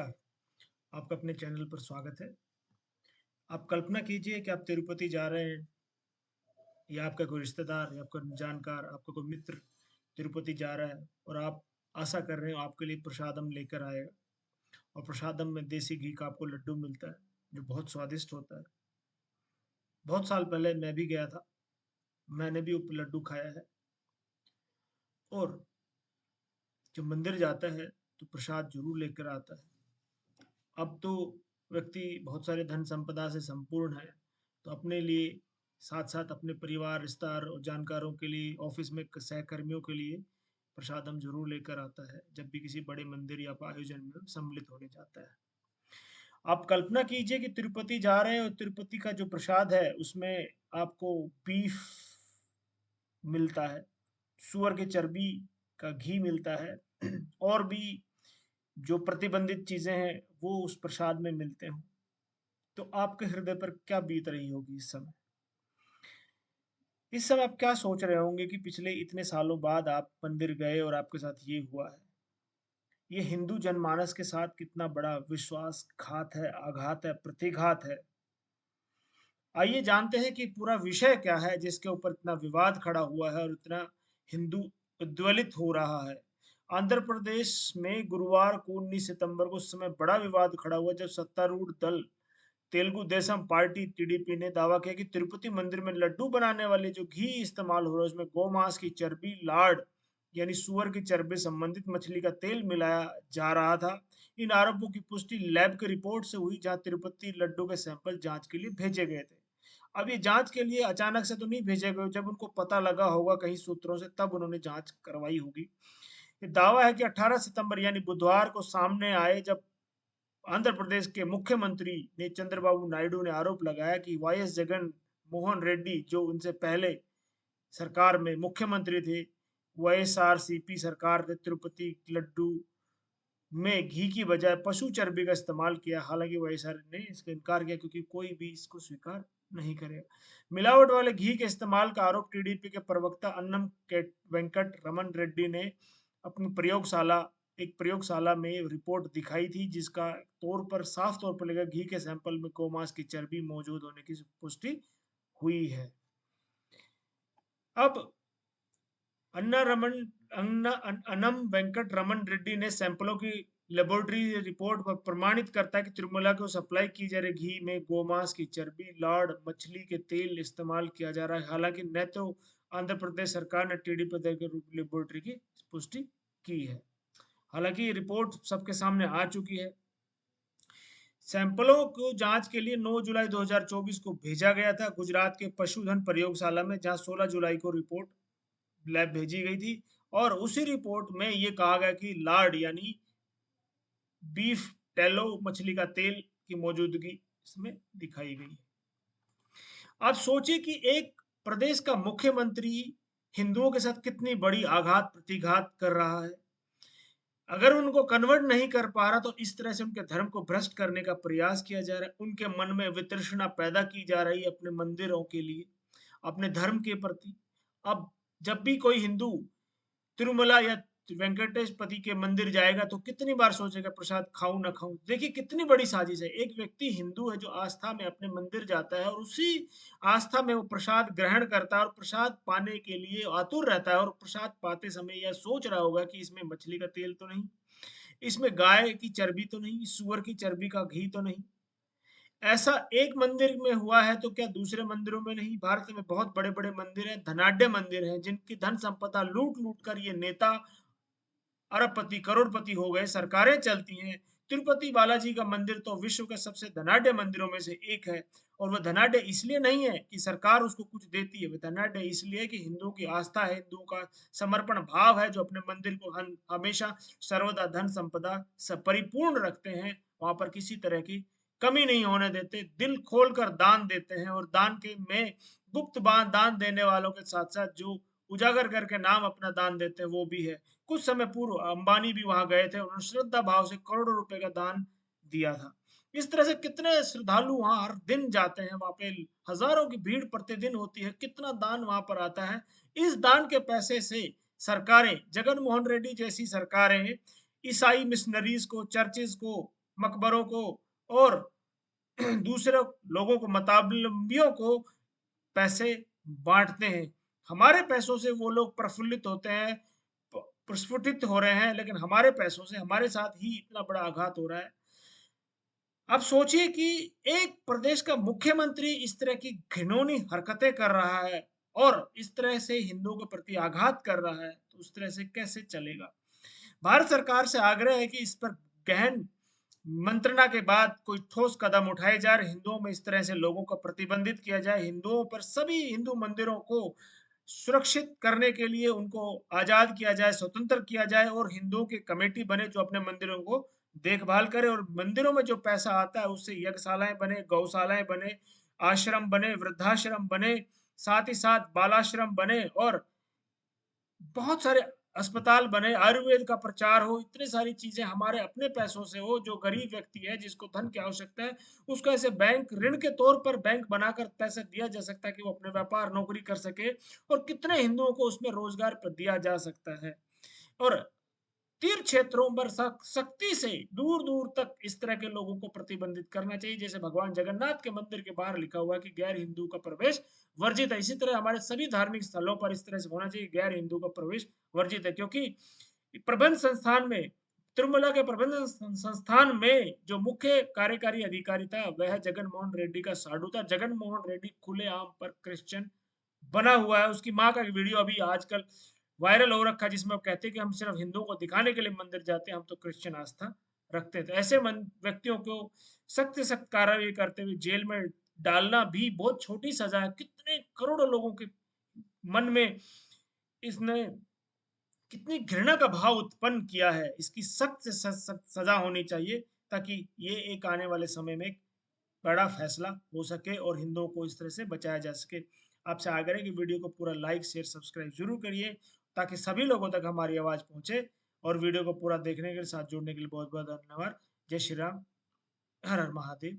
नमस्कार, आपका अपने चैनल पर स्वागत है। आप कल्पना कीजिए कि आप तिरुपति जा रहे हैं या आपका कोई रिश्तेदार या आपका जानकार, आपका कोई मित्र तिरुपति जा रहा है और आप आशा कर रहे हो आपके लिए प्रसादम लेकर आएगा और प्रसादम में देसी घी का आपको लड्डू मिलता है, जो बहुत स्वादिष्ट होता है। बहुत साल पहले मैं भी गया था, मैंने भी वो लड्डू खाया है और जब मंदिर जाता है तो प्रसाद ज़रूर लेकर आता है। अब तो व्यक्ति बहुत सारे धन संपदा से संपूर्ण है, तो अपने लिए साथ-साथ अपने परिवार, रिश्तेदार और जानकारों के लिए, ऑफ़िस में क सहकर्मियों के लिए प्रसादम ज़रूर लेकर आता है, जब भी किसी बड़े मंदिर या आयोजन में सम्मिलित होने जाता है। आप कल्पना कीजिए कि तिरुपति जा रहे हैं और तिरुपति का जो प्रसाद है, उसमें आपको बीफ मिलता है, सूअर की चर्बी का घी मिलता है और भी जो प्रतिबंधित चीज़ें हैं, वो उस प्रसाद में मिलते हों। तो आपके हृदय पर क्या बीत रही होगी इस समय? इस समय आप क्या सोच रहे होंगे कि पिछले इतने सालों बाद आप मंदिर गए और आपके साथ ये हुआ है। ये हिंदू जनमानस के साथ कितना बड़ा विश्वासघात है, आघात है, प्रतिघात है। आइए जानते हैं कि पूरा विषय क्या है जिसके ऊपर इतना विवाद खड़ा हुआ है और इतना हिंदू उद्वेलित हो रहा है। आंध्र प्रदेश में गुरुवार को 19 सितंबर को उस समय बड़ा विवाद खड़ा हुआ जब सत्तारूढ़ दल तेलुगु देशम पार्टी टीडीपी ने दावा किया कि तिरुपति मंदिर में लड्डू बनाने वाले जो घी इस्तेमाल हो रहा है उसमें गौमांस की चर्बी, लाड़ यानी सुअर की चर्बी संबंधित मछली का तेल मिलाया जा रहा था। इन आरोपों की पुष्टि लैब की रिपोर्ट से हुई जहां तिरुपति लड्डू के सैंपल जांच के लिए भेजे गए थे। अब ये जांच के लिए अचानक से तो नहीं भेजे गए, जब उनको पता लगा होगा कहीं सूत्रों से तब उन्होंने जांच करवाई होगी। ये दावा है कि 18 सितंबर यानी बुधवार को सामने आए जब आंध्र प्रदेश के मुख्यमंत्री ने चंद्रबाबू नायडू ने आरोप लगाया कि वाईएस जगन मोहन रेड्डी जो उनसे पहले सरकार में मुख्यमंत्री थे, वाईएसआरसीपी सरकार ने तिरुपति लड्डू में घी की बजाय पशु चर्बी का इस्तेमाल किया। हालांकि वाईएसआर ने इसका इनकार किया क्योंकि कोई भी इसको स्वीकार नहीं करेगा। मिलावट वाले घी के इस्तेमाल का आरोप टीडीपी के प्रवक्ता अन्नम वेंकट रमन रेड्डी ने अपनी प्रयोगशाला में रिपोर्ट दिखाई थी, जिसका साफ तौर पर लगा घी के सैंपल में गौमांस की चर्बी मौजूद होने की पुष्टि हुई है। अब अन्ना रमन अन्नम वेंकट रमन रेड्डी ने सैंपलों की लेबोरेटरी रिपोर्ट पर प्रमाणित करता है कि तिरुमला को सप्लाई की जा रही घी में गोमांस की चर्बी, लाड़, मछली के तेल इस्तेमाल किया जा रहा है। हालांकि न तो आंध्र प्रदेश सरकार ने टीडीपी के लेबोरेटरी की पुष्टि की है। हालांकि ये रिपोर्ट सबके सामने आ चुकी है। सैंपलों को जांच के लिए 9 जुलाई 2024 को भेजा गया था गुजरात के पशुधन प्रयोगशाला में, जहां 16 जुलाई को रिपोर्ट लैब भेजी गई थी और उसी रिपोर्ट में ये कहा गया कि लार्ड यानी बीफ टेलो मछली का तेल की मौजूदगी इसमें दिखाई गई है। आप सोचिए कि एक प्रदेश का मुख्यमंत्री हिंदुओं के साथ कितनी बड़ी आघात प्रतिघात कर रहा है। अगर उनको कन्वर्ट नहीं कर पा रहा तो इस तरह से उनके धर्म को भ्रष्ट करने का प्रयास किया जा रहा है। उनके मन में वितृष्णा पैदा की जा रही है अपने मंदिरों के लिए, अपने धर्म के प्रति। अब जब भी कोई हिंदू तिरुमला या वेंकटेशपति के मंदिर जाएगा तो कितनी बार सोचेगा प्रसाद खाऊं ना खाऊं। देखिए कितनी बड़ी साजिश है। एक व्यक्ति हिंदू है जो आस्था में अपने मंदिर जाता है और उसी आस्था में वो प्रसाद ग्रहण करता है और प्रसाद पाने के लिए आतुर रहता है और प्रसाद पाते समय यह सोच रहा होगा कि इसमें मछली का तेल तो नहीं, इसमें गाय की चर्बी तो नहीं, सुअर की चर्बी का घी तो नहीं। ऐसा एक मंदिर में हुआ है तो क्या दूसरे मंदिरों में नहीं। भारत में बहुत बड़े बड़े मंदिर हैं, धनाढ्य मंदिर हैं, जिनकी धन संपदा लूट लूट कर ये नेता अरबपति करोड़पति हो गए, सरकारें चलती हैं। तिरुपति बालाजी का मंदिर तो विश्व के सबसे धनाढ्य मंदिरों में से एक है और वह धनाढ्य इसलिए नहीं है कि सरकार उसको कुछ देती है, वह धनाढ्य इसलिए है कि हिंदुओं की आस्था है, हिंदुओं का समर्पण भाव है, जो अपने मंदिर को हमेशा सर्वदा धन संपदा से परिपूर्ण रखते हैं। वहां पर किसी तरह की कमी नहीं होने देते, दिल खोलकर दान देते हैं और दान के में गुप्त दान देने वालों के साथ साथ जो उजागर करके नाम अपना दान देते हैं वो भी है। कुछ समय पूर्व अंबानी भी वहां गए थे, उन्होंने श्रद्धा भाव से करोड़ों रुपए का दान दिया था। इस तरह से कितने श्रद्धालु वहां हर दिन जाते हैं, वहां पे हजारों की भीड़ प्रतिदिन होती है, कितना दान वहां पर आता है। इस दान के पैसे से सरकारें, जगन मोहन रेड्डी जैसी सरकारें ईसाई मिशनरीज को, चर्चेज को मकबरों को और दूसरे लोगों को, मताबलम्बियों को पैसे बाँटते हैं। हमारे पैसों से वो लोग प्रफुल्लित होते हैं, प्रस्फुटित हो रहे हैं, लेकिन हमारे पैसों से हमारे साथ ही इतना बड़ा आघात हो रहा है। आप सोचिए कि एक प्रदेश का मुख्यमंत्री इस तरह की घिनौनी हरकतें कर रहा है और इस तरह से हिंदुओं के प्रति आघात कर रहा है, तो उस तरह से कैसे चलेगा? भारत सरकार से आग्रह है कि इस पर गहन मंत्रणा के बाद कोई ठोस कदम उठाए जाए और हिंदुओं में इस तरह से लोगों को प्रतिबंधित किया जाए। हिंदुओं पर, सभी हिंदू मंदिरों को सुरक्षित करने के लिए उनको आजाद किया जाए, स्वतंत्र किया जाए और हिंदुओं की कमेटी बने जो अपने मंदिरों को देखभाल करे और मंदिरों में जो पैसा आता है उससे यज्ञशालाएं बने, गौशालाएं बने, आश्रम बने, वृद्धाश्रम बने, साथ ही साथ बालाश्रम बने और बहुत सारे अस्पताल बने, आयुर्वेद का प्रचार हो, इतनी सारी चीज़ें हमारे अपने पैसों से हो, जो गरीब व्यक्ति है, जिसको धन की आवश्यकता है, उसको ऐसे बैंक ऋण के तौर पर बैंक बनाकर पैसा दिया जा सकता है कि वो अपने व्यापार, नौकरी कर सके और कितने हिंदुओं को उसमें रोज़गार दिया जा सकता है। और तीर्थ क्षेत्रों पर सख्ती से दूर-दूर तक इस तरह के लोगों को प्रतिबंधित करना चाहिए। जैसे भगवान जगन्नाथ के मंदिर के बाहर लिखा हुआ है कि गैर हिंदू का प्रवेश वर्जित है। इसी तरह हमारे सभी धार्मिक स्थलों पर इस तरह से होना चाहिए, गैर हिंदू का प्रवेश वर्जित है। क्योंकि प्रबंध संस्थान में, तिरुमला के प्रबंध संस्थान में जो मुख्य कार्यकारी अधिकारी था, वह जगन मोहन रेड्डी का साडू था। जगन मोहन रेड्डी खुलेआम पर क्रिश्चियन बना हुआ है। उसकी माँ का वीडियो अभी आजकल वायरल हो रखा है जिसमें वो कहते हैं कि हम सिर्फ हिंदुओं को दिखाने के लिए मंदिर जाते हैं, हम तो क्रिश्चियन आस्था रखते हैं। तो ऐसे व्यक्तियों को सख्त से सख्त कार्रवाई करते हुए जेल में डालना भी बहुत छोटी सजा है। कितने करोड़ों लोगों के मन में इसने कितनी घृणा का भाव उत्पन्न किया है। इसकी सख्त से सख्त सजा होनी चाहिए ताकि ये एक आने वाले समय में एक बड़ा फैसला हो सके और हिंदुओं को इस तरह से बचाया जा सके। आपसे आग्रह है कि वीडियो को पूरा लाइक, शेयर, सब्सक्राइब ज़रूर करिए ताकि सभी लोगों तक हमारी आवाज़ पहुँचे और वीडियो को पूरा देखने के लिए, साथ जुड़ने के लिए बहुत-बहुत धन्यवाद। जय श्री राम। हर हर महादेव।